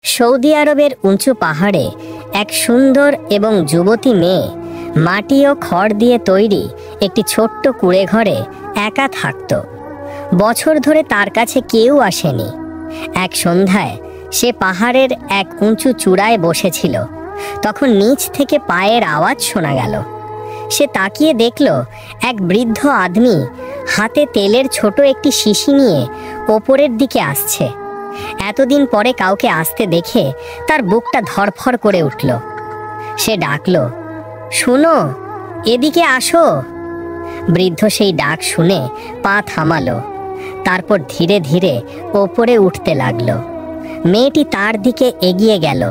Saudi আরবের উঁচু পাহাড়ে এক সুন্দর এবং যুবতী মেয়ে মাটি ও খড় দিয়ে তৈরি একটি ছোট্ট কুঁড়ে ঘরে একা থাকত। বছর ধরে তার কাছে কেউ আসেনি। এক সন্ধ্যায় সে পাহাড়ের এক উঁচু চূড়ায় বসেছিল। তখন নিচ থেকে পায়ের আওয়াজ শোনা গেল। সে তাকিয়ে দেখল এক বৃদ্ধ আদমি হাতে তেলের ছোট একটি শিশি নিয়ে ওপরের দিকে আসছে। এতদিন পরে কাউকে আসতে দেখে তার বুকটা ধড়ফড় করে উঠল। সে ডাকল, শোনো, এদিকে আসো। বৃদ্ধ সেই ডাক শুনে পা থামালো, তারপর ধীরে ধীরে ওপরে উঠতে লাগলো। মেয়েটি তার দিকে এগিয়ে গেল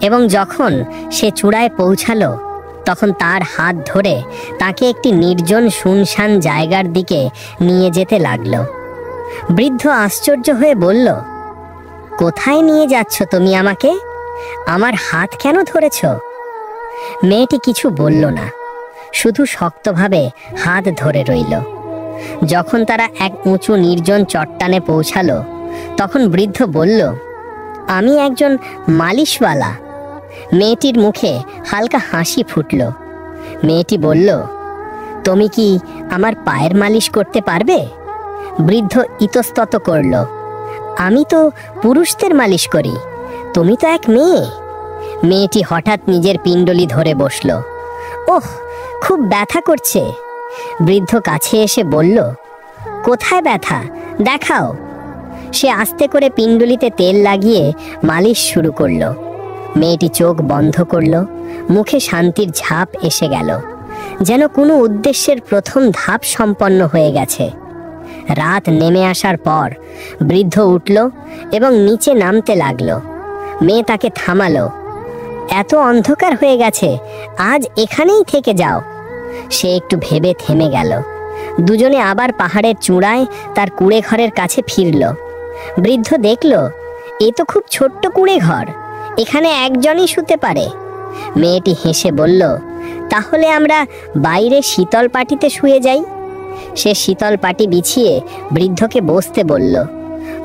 এবং যখন সে চূড়ায় পৌঁছালো তখন তার হাত ধরে তাকে একটি নির্জন শুনশান জায়গার দিকে নিয়ে যেতে লাগলো। বৃদ্ধ আশ্চর্য হয়ে বলল, কোথায় নিয়ে যাচ্ছ তুমি আমাকে? আমার হাত কেন ধরেছ? মেয়েটি কিছু বলল না, শুধু শক্তভাবে হাত ধরে রইল। যখন তারা এক উঁচু নির্জন চট্টানে পৌঁছালো তখন বৃদ্ধ বলল, আমি একজন মালিশওয়ালা। মেয়েটির মুখে হালকা হাসি ফুটল। মেয়েটি বলল, তুমি কি আমার পায়ের মালিশ করতে পারবে? বৃদ্ধ ইতস্তত করল, আমি তো পুরুষদের মালিশ করি, তুমি তো এক মেয়ে। মেয়েটি হঠাৎ নিজের পিণ্ডলি ধরে বসল। ওহ, খুব ব্যথা করছে। বৃদ্ধ কাছে এসে বলল, কোথায় ব্যথা, দেখাও। সে আস্তে করে পিণ্ডলিতে তেল লাগিয়ে মালিশ শুরু করলো। মেয়েটি চোখ বন্ধ করল, মুখে শান্তির ঝাঁপ এসে গেল, যেন কোনো উদ্দেশ্যের প্রথম ধাপ সম্পন্ন হয়ে গেছে। রাত নেমে আসার পর বৃদ্ধ উঠল এবং নিচে নামতে লাগলো। মেয়ে তাকে থামালো, এত অন্ধকার হয়ে গেছে, আজ এখানেই থেকে যাও। সে একটু ভেবে থেমে গেল। দুজনে আবার পাহাড়ের চূড়ায় তার কুঁড়ে ঘরের কাছে ফিরল। বৃদ্ধ দেখল, এ তো খুব ছোট্ট কুঁড়ে ঘর, এখানে একজনই শুতে পারে। মেয়েটি হেসে বলল, তাহলে আমরা বাইরে শীতল পাটিতে শুয়ে যাই। সে শীতল পাটি বিছিয়ে বৃদ্ধকে বসতে বলল।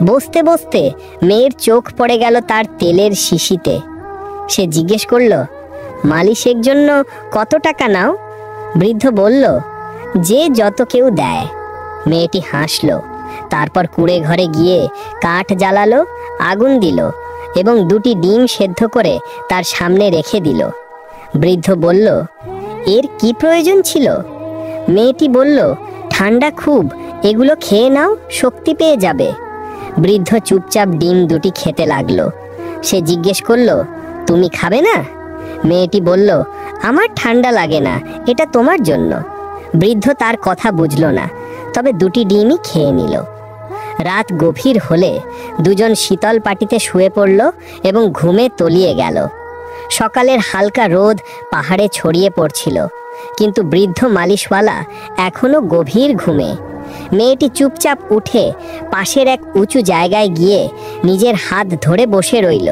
বসতে বসতে মেয়ের চোখ পড়ে গেল তার তেলের শিশিতে। সে জিজ্ঞেস করল, মালিশের জন্য কত টাকা নাও? বৃদ্ধ বলল, যে যত কেউ দেয়। মেয়েটি হাসল, তারপর কুঁড়ে ঘরে গিয়ে কাঠ জ্বালালো, আগুন দিল এবং দুটি ডিম সেদ্ধ করে তার সামনে রেখে দিল। বৃদ্ধ বলল, এর কি প্রয়োজন ছিল? মেয়েটি বলল, ঠান্ডা খুব, এগুলো খেয়ে নাও, শক্তি পেয়ে যাবে। বৃদ্ধ চুপচাপ ডিম দুটি খেতে লাগলো। সে জিজ্ঞেস করলো, তুমি খাবে না? মেয়েটি বলল, আমার ঠান্ডা লাগে না, এটা তোমার জন্য। বৃদ্ধ তার কথা বুঝল না, তবে দুটি ডিমই খেয়ে নিল। রাত গভীর হলে দুজন শীতল পাটিতে শুয়ে পড়ল এবং ঘুমে তলিয়ে গেল। সকালের হালকা রোদ পাহাড়ে ছড়িয়ে পড়ছিল, কিন্তু বৃদ্ধ মালিশওয়ালা এখনো গভীর ঘুমে। মেয়েটি চুপচাপ উঠে পাশের এক উঁচু জায়গায় গিয়ে নিজের হাত ধরে বসে রইল।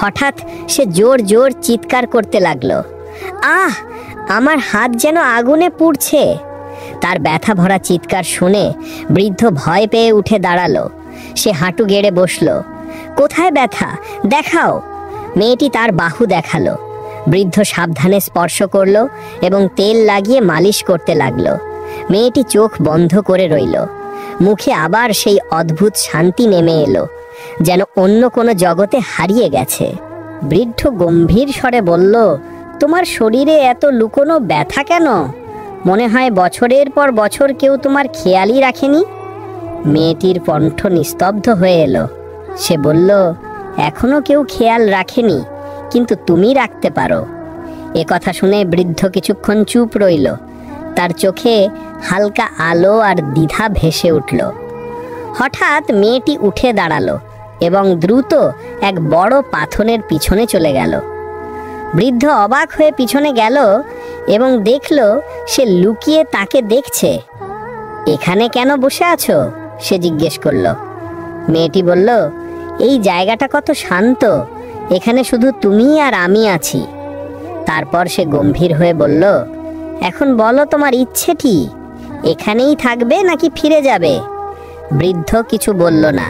হঠাৎ সে জোর জোর চিৎকার করতে লাগলো, আহ, আমার হাত যেন আগুনে পুড়ছে। তার ব্যথা ভরা চিৎকার শুনে বৃদ্ধ ভয় পেয়ে উঠে দাঁড়ালো। সে হাঁটু গেড়ে বসল। কোথায় ব্যথা, দেখাও। মেয়েটি তার বাহু দেখালো। বৃদ্ধ সাবধানে স্পর্শ করলো এবং তেল লাগিয়ে মালিশ করতে লাগলো। মেয়েটি চোখ বন্ধ করে রইল। মুখে আবার সেই অদ্ভুত শান্তি নেমে এলো, যেন অন্য কোনো জগতে হারিয়ে গেছে। বৃদ্ধ গম্ভীর স্বরে বলল, তোমার শরীরে এত লুকোনো ব্যথা কেন? মনে হয় বছরের পর বছর কেউ তোমার খেয়ালই রাখেনি। মেয়েটির কণ্ঠ নিস্তব্ধ হয়ে এলো। সে বলল, এখনো কেউ খেয়াল রাখেনি, কিন্তু তুমি রাখতে পারো। এ কথা শুনে বৃদ্ধ কিছুক্ষণ চুপ রইল। তার চোখে হালকা আলো আর দ্বিধা ভেসে উঠল। হঠাৎ মেয়েটি উঠে দাঁড়ালো এবং দ্রুত এক বড় পাথরের পিছনে চলে গেল। বৃদ্ধ অবাক হয়ে পিছনে গেল এবং দেখল সে লুকিয়ে তাকে দেখছে। এখানে কেন বসে আছো? সে জিজ্ঞেস করল। মেয়েটি বলল, এই জায়গাটা কত শান্ত, এখানে শুধু তুমি আর আমি আছি। তারপর সে গম্ভীর হয়ে বলল, এখন বলো তোমার ইচ্ছেটি, এখানেই থাকবে নাকি ফিরে যাবে? বৃদ্ধ কিছু বলল না।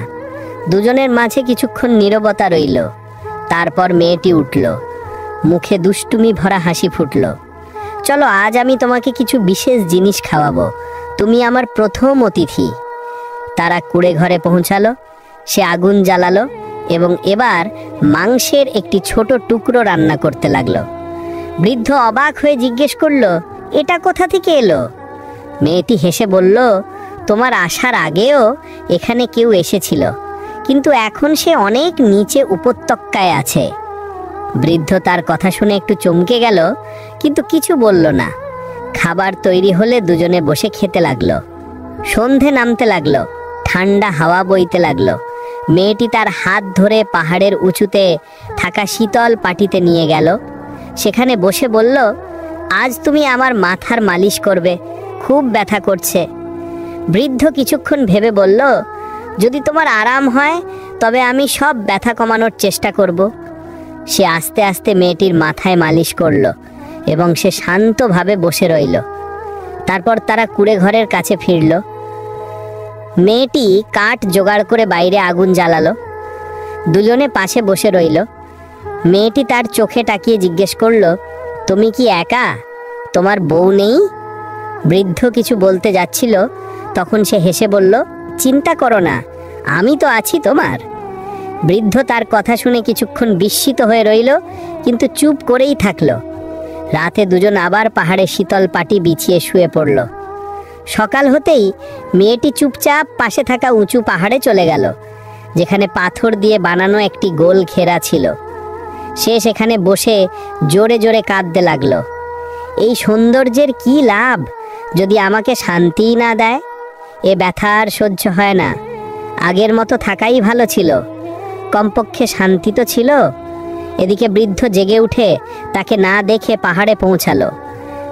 দুজনের মাঝে কিছুক্ষণ নীরবতা রইল। তারপর মেয়েটি উঠল, মুখে দুষ্টুমি ভরা হাসি ফুটল। চলো, আজ আমি তোমাকে কিছু বিশেষ জিনিস খাওয়াবো, তুমি আমার প্রথম অতিথি। তারা কুঁড়ে ঘরে পৌঁছালো। সে আগুন জ্বালালো এবং এবার মাংসের একটি ছোট টুকরো রান্না করতে লাগলো। বৃদ্ধ অবাক হয়ে জিজ্ঞেস করলো, এটা কোথা থেকে এলো? মেয়েটি হেসে বলল, তোমার আসার আগেও এখানে কেউ এসেছিল, কিন্তু এখন সে অনেক নিচে উপত্যকায় আছে। বৃদ্ধ তার কথা শুনে একটু চমকে গেল, কিন্তু কিছু বলল না। খাবার তৈরি হলে দুজনে বসে খেতে লাগলো। সন্ধে নামতে লাগলো, ঠান্ডা হাওয়া বইতে লাগলো। মেয়েটি তার হাত ধরে পাহাড়ের উঁচুতে থাকা শীতল পাটিতে নিয়ে গেল। সেখানে বসে বলল, আজ তুমি আমার মাথার মালিশ করবে, খুব ব্যথা করছে। বৃদ্ধ কিছুক্ষণ ভেবে বলল, যদি তোমার আরাম হয় তবে আমি সব ব্যথা কমানোর চেষ্টা করব। সে আস্তে আস্তে মেয়েটির মাথায় মালিশ করল এবং সে শান্তভাবে বসে রইল। তারপর তারা কুঁড়ে ঘরের কাছে ফিরল। মেয়েটি কাঠ জোগাড় করে বাইরে আগুন জ্বালালো। দুজনে পাশে বসে রইল। মেয়েটি তার চোখে তাকিয়ে জিজ্ঞেস করল, তুমি কি একা? তোমার বউ নেই? বৃদ্ধ কিছু বলতে যাচ্ছিল, তখন সে হেসে বলল, চিন্তা করো না, আমি তো আছি তোমার। বৃদ্ধ তার কথা শুনে কিছুক্ষণ বিস্মিত হয়ে রইল, কিন্তু চুপ করেই থাকলো। রাতে দুজন আবার পাহাড়ে শীতল পাটি বিছিয়ে শুয়ে পড়ল। সকাল হতেই মেয়েটি চুপচাপ পাশে থাকা উঁচু পাহাড়ে চলে গেল, যেখানে পাথর দিয়ে বানানো একটি গোল ঘেরা ছিল। সে সেখানে বসে জোরে জোরে কাঁদতে লাগলো। এই সৌন্দর্যের কি লাভ যদি আমাকে শান্তিই না দেয়? এ ব্যথা আর সহ্য হয় না। আগের মতো থাকাই ভালো ছিল, কমপক্ষে শান্তি তো ছিল। এদিকে বৃদ্ধ জেগে উঠে তাকে না দেখে পাহাড়ে পৌঁছালো।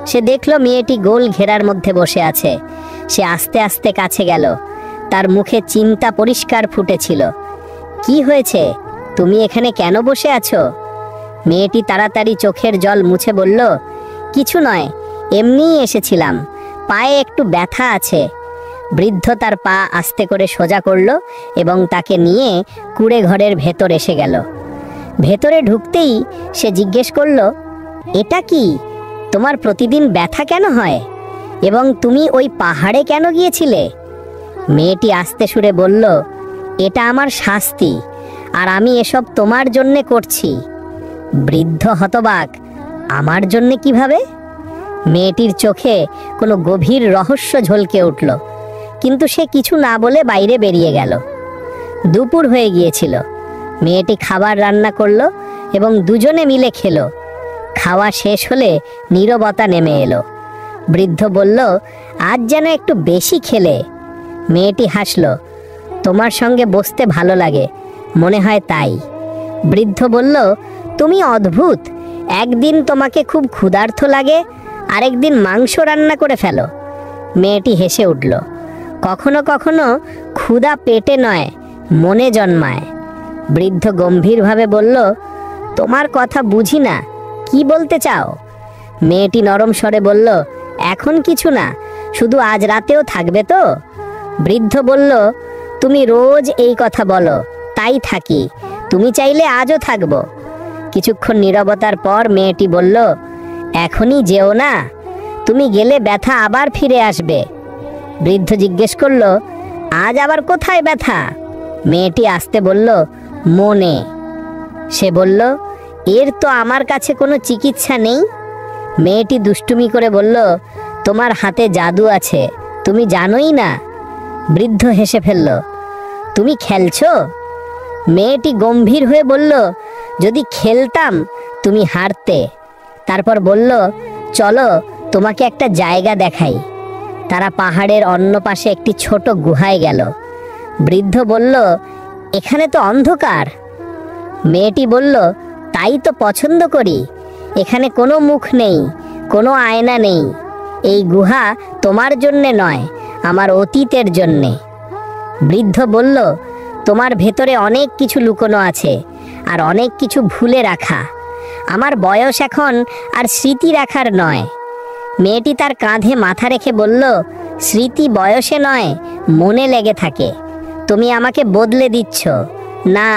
সে দেখল মেয়েটি গোল ঘেরার মধ্যে বসে আছে। সে আস্তে আস্তে কাছে গেল। তার মুখে চিন্তা পরিষ্কার ফুটেছিল। কি হয়েছে? তুমি এখানে কেন বসে আছো? মেয়েটি তাড়াতাড়ি চোখের জল মুছে বলল, কিছু নয়, এমনিই এসেছিলাম, পায়ে একটু ব্যথা আছে। বৃদ্ধ তার পা আস্তে করে সোজা করল এবং তাকে নিয়ে কুঁড়ে ঘরের ভেতর এসে গেল। ভেতরে ঢুকতেই সে জিজ্ঞেস করল, এটা কি? তোমার প্রতিদিন ব্যথা কেন হয়? এবং তুমি ওই পাহাড়ে কেন গিয়েছিলে? মেয়েটি আস্তে সুরে বলল, এটা আমার শাস্তি, আর আমি এসব তোমার জন্যে করছি। বৃদ্ধ হতবাক, আমার জন্যে কিভাবে? মেয়েটির চোখে কোনো গভীর রহস্য ঝলকে উঠল, কিন্তু সে কিছু না বলে বাইরে বেরিয়ে গেল। দুপুর হয়ে গিয়েছিল। মেয়েটি খাবার রান্না করলো এবং দুজনে মিলে খেলো। খাওয়া শেষ হলে নীরবতা নেমে এলো। বৃদ্ধ বলল, আজ যেন একটু বেশি খেলে। মেয়েটি হাসল, তোমার সঙ্গে বসতে ভালো লাগে, মনে হয় তাই। বৃদ্ধ বলল, তুমি অদ্ভুত, একদিন তোমাকে খুব ক্ষুধার্ত লাগে, আরেকদিন মাংস রান্না করে ফেলো। মেয়েটি হেসে উঠল, কখনো কখনো ক্ষুধা পেটে নয়, মনে জন্মায়। বৃদ্ধ গম্ভীরভাবে বলল, তোমার কথা বুঝি না, কি বলতে চাও? মেয়েটি নরম স্বরে বলল, এখন কিছু না, শুধু আজ রাতেও থাকবে তো? বৃদ্ধ বলল, তুমি রোজ এই কথা বলো, তাই থাকি, তুমি চাইলে আজও থাকবো। কিছুক্ষণ নীরবতার পর মেয়েটি বলল, এখনই যেও না, তুমি গেলে ব্যথা আবার ফিরে আসবে। বৃদ্ধ জিজ্ঞেস করল, আজ আবার কোথায় ব্যথা? মেয়েটি আস্তে বলল, মনে। সে বলল, এর তো আমার কাছে কোনো চিকিৎসা নেই। মেয়েটি দুষ্টুমি করে বলল, তোমার হাতে জাদু আছে, তুমি জানোই না। বৃদ্ধ হেসে ফেলল, তুমি খেলছো? মেয়েটি গম্ভীর হয়ে বলল, যদি খেলতাম তুমি হারতে। তারপর বলল, চলো তোমাকে একটা জায়গা দেখাই। তারা পাহাড়ের অন্য পাশে একটি ছোট গুহায় গেল। বৃদ্ধ বলল, এখানে তো অন্ধকার। মেয়েটি বলল, তাই তো পছন্দ করি, এখানে কোনো মুখ নেই, কোনো আয়না নেই। এই গুহা তোমার জন্যে নয়, আমার অতীতের জন্যে। বৃদ্ধ বলল, তোমার ভেতরে অনেক কিছু লুকোনো আছে, আর অনেক কিছু ভুলে রাখা। আমার বয়স এখন আর স্মৃতি রাখার নয়। মেয়েটি তার কাঁধে মাথা রেখে বলল, স্মৃতি বয়সে নয়, মনে লেগে থাকে। তুমি আমাকে বদলে দিচ্ছ। না,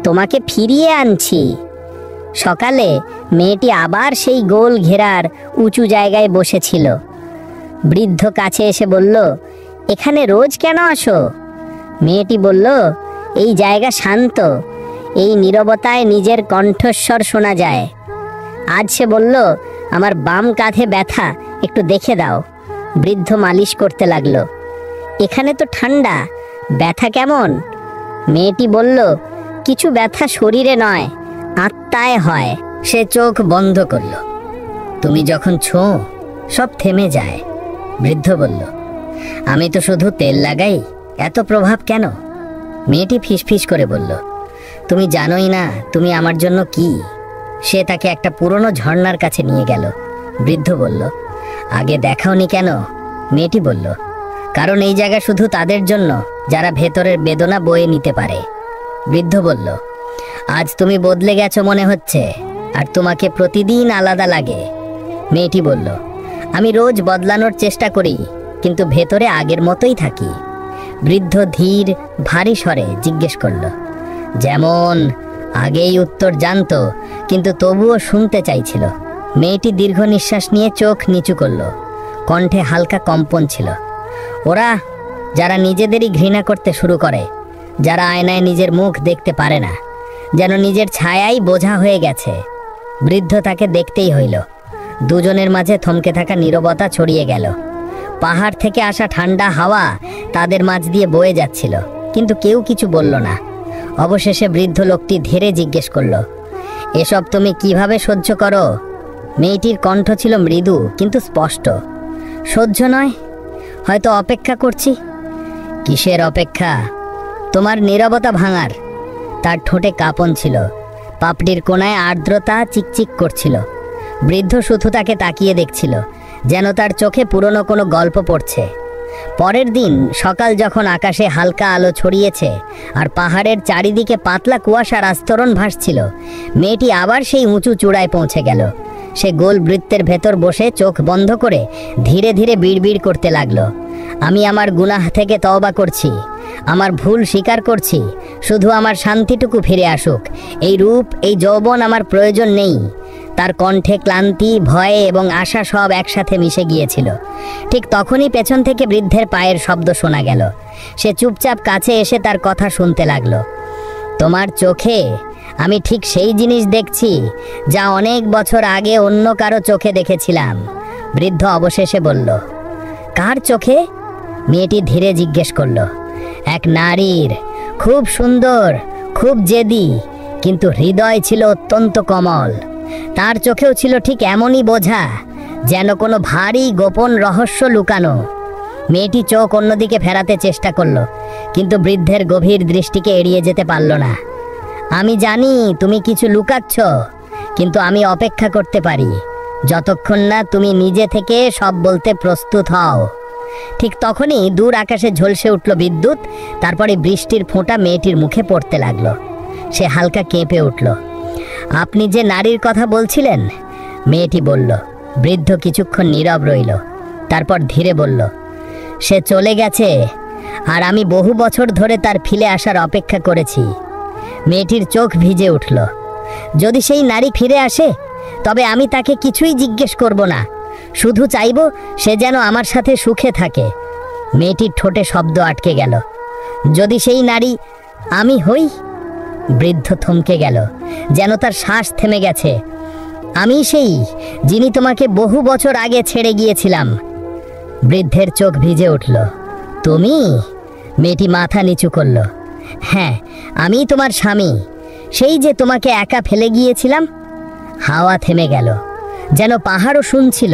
তোমাকে ফিরিয়ে আনছি। সকালে মেয়েটি আবার সেই গোল ঘেরার উঁচু জায়গায় বসেছিল। বৃদ্ধ কাছে এসে বলল, এখানে রোজ কেন আসো? মেয়েটি বলল, এই জায়গা শান্ত, এই নীরবতায় নিজের কণ্ঠস্বর শোনা যায়। আজ সে বলল, আমার বাম কাঁধে ব্যথা, একটু দেখে দাও। বৃদ্ধ মালিশ করতে লাগলো। এখানে তো ঠান্ডা, ব্যথা কেমন? মেয়েটি বলল, কিছু ব্যথা শরীরে নয়, আত্মায় হয়। সে চোখ বন্ধ করল। তুমি যখন ছোঁও সব থেমে যায়। বৃদ্ধ বলল, আমি তো শুধু তেল লাগাই, এত প্রভাব কেন? মেয়েটি ফিসফিস করে বলল, তুমি জানোই না তুমি আমার জন্য কি। সে তাকে একটা পুরনো ঝর্ণার কাছে নিয়ে গেল। বৃদ্ধ বলল, আগে দেখাওনি কেন? মেয়েটি বলল, কারণ এই জায়গা শুধু তাদের জন্য যারা ভেতরের বেদনা বয়ে নিতে পারে। বৃদ্ধ বলল, আজ তুমি বদলে গেছো মনে হচ্ছে, আর তোমাকে প্রতিদিন আলাদা লাগে। মেয়েটি বলল, আমি রোজ বদলানোর চেষ্টা করি, কিন্তু ভেতরে আগের মতোই থাকি। বৃদ্ধ ধীর ভারী স্বরে জিজ্ঞেস করল, যেমন? আগেই উত্তর জানতো, কিন্তু তবুও শুনতে চাইছিল। মেয়েটি দীর্ঘ নিঃশ্বাস নিয়ে চোখ নিচু করল। কণ্ঠে হালকা কম্পন ছিল। ওরা যারা নিজেদেরই ঘৃণা করতে শুরু করে, যারা আয়নায় নিজের মুখ দেখতে পারে না, যেন নিজের ছায়াই বোঝা হয়ে গেছে। বৃদ্ধ তাকে দেখতেই হইল। দুজনের মাঝে থমকে থাকা নীরবতা ছড়িয়ে গেল। পাহাড় থেকে আসা ঠান্ডা হাওয়া তাদের মাঝ দিয়ে বয়ে যাচ্ছিল, কিন্তু কেউ কিছু বলল না। অবশেষে বৃদ্ধ লোকটি ধীরে জিজ্ঞেস করল, এসব তুমি কিভাবে সহ্য করো? মেয়েটির কণ্ঠ ছিল মৃদু কিন্তু স্পষ্ট। সহ্য নয়, হয়তো অপেক্ষা করছি। কিসের অপেক্ষা? তোমার নীরবতা ভাঙার। তার ঠোঁটে কাঁপন ছিল, পাপড়ির কোণায় আর্দ্রতা চিকচিক করছিল। বৃদ্ধ শুধু তাকে তাকিয়ে দেখছিল, যেন তার চোখে পুরনো কোনো গল্প পড়ছে। পরের দিন সকাল যখন আকাশে হালকা আলো ছড়িয়েছে আর পাহাড়ের চারিদিকে পাতলা কুয়াশার আস্তরণ ভাসছিল, মেয়েটি আবার সেই উঁচু চূড়ায় পৌঁছে গেল। সে গোল বৃত্তের ভেতর বসে চোখ বন্ধ করে ধীরে ধীরে বিড়বিড় করতে লাগলো, আমি আমার গুনাহ থেকে তওবা করছি, আমার ভুল স্বীকার করছি, শুধু আমার শান্তিটুকু ফিরে আসুক। এই রূপ, এই যৌবন আমার প্রয়োজন নেই। তার কণ্ঠে ক্লান্তি, ভয় এবং আশা সব একসাথে মিশে গিয়েছিল। ঠিক তখনই পেছন থেকে বৃদ্ধের পায়ের শব্দ শোনা গেল। সে চুপচাপ কাছে এসে তার কথা শুনতে লাগলো। তোমার চোখে আমি ঠিক সেই জিনিস দেখছি যা অনেক বছর আগে অন্য কারো চোখে দেখেছিলাম। বৃদ্ধ অবশেষে বলল, কার চোখে? মেয়েটি ধীরে জিজ্ঞেস করল। এক নারীর, খুব সুন্দর, খুব জেদি, কিন্তু হৃদয় ছিল অত্যন্ত কোমল। তার চোখেও ছিল ঠিক এমনই বোঝা, যেন কোনো ভারী গোপন রহস্য লুকানো। মেয়েটি চোখ অন্যদিকে ফেরাতে চেষ্টা করল, কিন্তু বৃদ্ধের গভীর দৃষ্টিকে এড়িয়ে যেতে পারল না। আমি জানি তুমি কিছু লুকাচ্ছ, কিন্তু আমি অপেক্ষা করতে পারি যতক্ষণ না তুমি নিজে থেকে সব বলতে প্রস্তুত হও। ঠিক তখনই দূর আকাশে ঝলসে উঠল বিদ্যুৎ, তারপরে বৃষ্টির ফোঁটা মেয়েটির মুখে পড়তে লাগলো। সে হালকা কেঁপে উঠল। আপনি যে নারীর কথা বলছিলেন, মেয়েটি বলল। বৃদ্ধ কিছুক্ষণ নীরব রইল, তারপর ধীরে বলল, সে চলে গেছে, আর আমি বহু বছর ধরে তার ফিরে আসার অপেক্ষা করেছি। মেয়েটির চোখ ভিজে উঠল। যদি সেই নারী ফিরে আসে, তবে আমি তাকে কিছুই জিজ্ঞেস করব না, শুধু চাইব সে যেন আমার সাথে সুখে থাকে। মেয়েটির ঠোঁটে শব্দ আটকে গেল। যদি সেই নারী আমি হই? বৃদ্ধ থমকে গেল, যেন তার শ্বাস থেমে গেছে। আমি সেই যিনি তোমাকে বহু বছর আগে ছেড়ে গিয়েছিলাম। বৃদ্ধের চোখ ভিজে উঠল। তুমি? মেয়েটি মাথা নিচু করল। হ্যাঁ, আমি তোমার স্বামী, সেই যে তোমাকে একা ফেলে গিয়েছিলাম। হাওয়া থেমে গেল, যেন পাহাড়ও শুনছিল।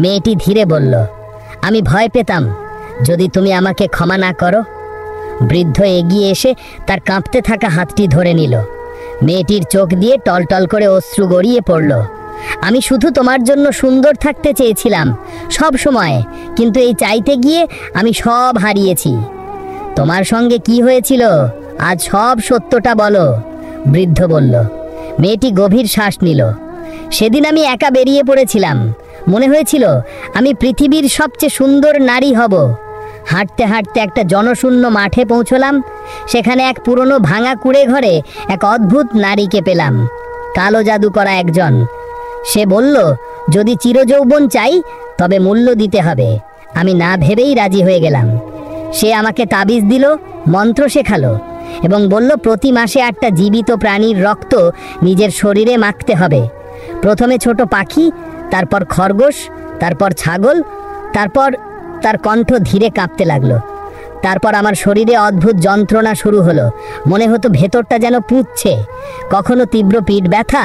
মেয়েটি ধীরে বলল, আমি ভয় পেতাম যদি তুমি আমাকে ক্ষমা না করো। বৃদ্ধ এগিয়ে এসে তার কাঁপতে থাকা হাতটি ধরে নিল। মেয়েটির চোখ দিয়ে টলটল করে অশ্রু গড়িয়ে পড়ল। আমি শুধু তোমার জন্য সুন্দর থাকতে চেয়েছিলাম সব সময়, কিন্তু এই চাইতে গিয়ে আমি সব হারিয়েছি। তোমার সঙ্গে কি হয়েছিল আজ সব সত্যটা বলো, বৃদ্ধ বলল। মেয়েটি গভীর শ্বাস নিল। সেদিন আমি একা বেরিয়ে পড়েছিলাম, মনে হয়েছিল আমি পৃথিবীর সবচেয়ে সুন্দর নারী হব। হাঁটতে হাঁটতে একটা জনশূন্য মাঠে পৌঁছলাম। সেখানে এক পুরনো ভাঙা কুঁড়ে ঘরে এক অদ্ভুত নারীকে পেলাম, কালো জাদু করা একজন। সে বলল, যদি চিরযৌবন চাই তবে মূল্য দিতে হবে। আমি না ভেবেই রাজি হয়ে গেলাম। সে আমাকে তাবিজ দিল, মন্ত্র শেখালো এবং বলল প্রতি মাসে 8টা জীবিত প্রাণীর রক্ত নিজের শরীরে মাখতে হবে। প্রথমে ছোট পাখি, তারপর খরগোশ, তারপর ছাগল। তারপর তার কণ্ঠ ধীরে কাঁপতে লাগলো। তারপর আমার শরীরে অদ্ভুত যন্ত্রণা শুরু হলো। মনে হতো ভেতরটা যেন পুড়ছে। কখনো তীব্র পিঠ ব্যথা,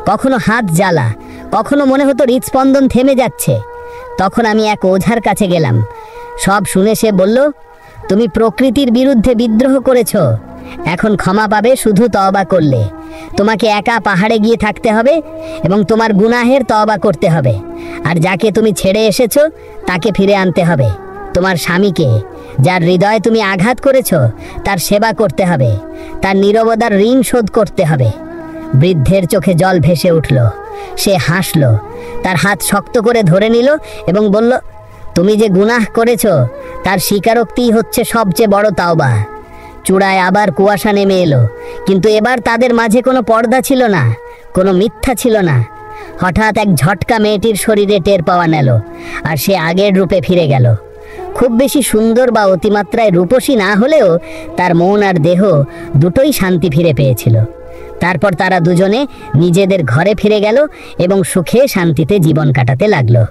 কখনো হাত জ্বালা, কখনো মনে হতো হৃদস্পন্দন থেমে যাচ্ছে। তখন আমি এক ওঝার কাছে গেলাম। সব শুনে সে বলল, তুমি প্রকৃতির বিরুদ্ধে বিদ্রোহ করেছ, এখন ক্ষমা পাবে শুধু তওবা করলে। তোমাকে একা পাহাড়ে গিয়ে থাকতে হবে এবং তোমার গুনাহের তওবা করতে হবে। আর যাকে তুমি ছেড়ে এসেছো তাকে ফিরে আনতে হবে। তোমার স্বামীকে, যার হৃদয়ে তুমি আঘাত করেছ, তার সেবা করতে হবে। তার নীরবতার ঋণ শোধ করতে হবে। বৃদ্ধের চোখে জল ভেসে উঠল। সে হাসল, তার হাত শক্ত করে ধরে নিল এবং বলল, তুমি যে গুনাহ করেছ তার স্বীকারোক্তিই হচ্ছে সবচেয়ে বড় তাওবা। চূড়ায় আবার কুয়াশা নেমে এলো, কিন্তু এবার তাদের মাঝে কোনো পর্দা ছিল না, কোনো মিথ্যা ছিল না। হঠাৎ এক ঝটকা মেয়েটির শরীরে টের পাওয়া গেল, আর সে আগের রূপে ফিরে গেল। খুব বেশি সুন্দর বা অতিমাত্রায় রূপসী না হলেও তার মন আর দেহ দুটোই শান্তি ফিরে পেয়েছিল। তারপর তারা দুজনে নিজেদের ঘরে ফিরে গেল এবং সুখে শান্তিতে জীবন কাটাতে লাগলো।